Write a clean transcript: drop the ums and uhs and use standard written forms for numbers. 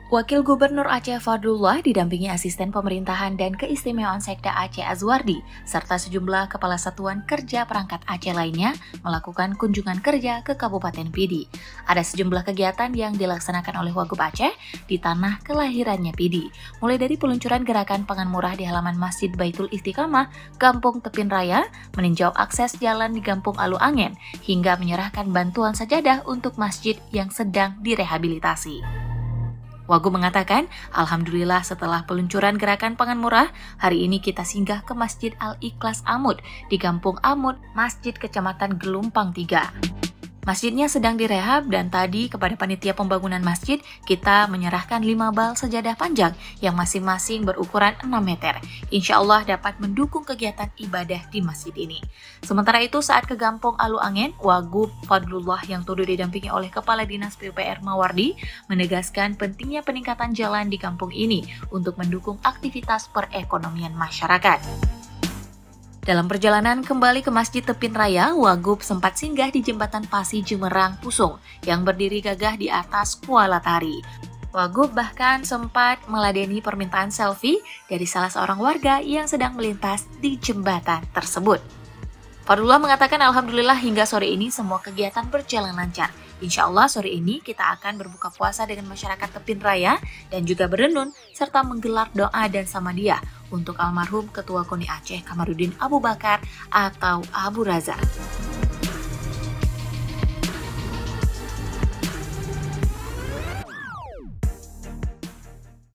Wakil Gubernur Aceh Fadlullah didampingi asisten pemerintahan dan keistimewaan Sekda Aceh Azwardi, serta sejumlah kepala satuan kerja perangkat Aceh lainnya melakukan kunjungan kerja ke Kabupaten Pidi. Ada sejumlah kegiatan yang dilaksanakan oleh Wagub Aceh di tanah kelahirannya Pidi, mulai dari peluncuran gerakan pangan murah di halaman Masjid Baitul Istiqamah, Kampung Tepin Raya, meninjau akses jalan di Kampung Alu Angen, hingga menyerahkan bantuan sajadah untuk masjid yang sedang direhabilitasi. Wagub mengatakan, Alhamdulillah setelah peluncuran gerakan pangan murah, hari ini kita singgah ke Masjid Al-Ikhlas Amud di Kampung Amud, Masjid Kecamatan Gelumpang 3. Masjidnya sedang direhab dan tadi kepada panitia pembangunan masjid kita menyerahkan 5 bal sajadah panjang yang masing-masing berukuran 6 meter. Insya Allah dapat mendukung kegiatan ibadah di masjid ini. Sementara itu saat ke Kampung Alu Angen, Wagub Fadlullah yang turut didampingi oleh Kepala Dinas PUPR Mawardi menegaskan pentingnya peningkatan jalan di kampung ini untuk mendukung aktivitas perekonomian masyarakat. Dalam perjalanan kembali ke Masjid Tepin Raya, Wagub sempat singgah di Jembatan Pasi Jemerang Pusung yang berdiri gagah di atas Kuala Tari. Wagub bahkan sempat meladeni permintaan selfie dari salah seorang warga yang sedang melintas di jembatan tersebut. Fadlullah mengatakan alhamdulillah hingga sore ini semua kegiatan berjalan lancar. Insya Allah sore ini kita akan berbuka puasa dengan masyarakat Tepin Raya dan juga berenun serta menggelar doa dan samadiyah untuk almarhum Ketua KONI Aceh Kamarudin Abu Bakar atau Abu Razak.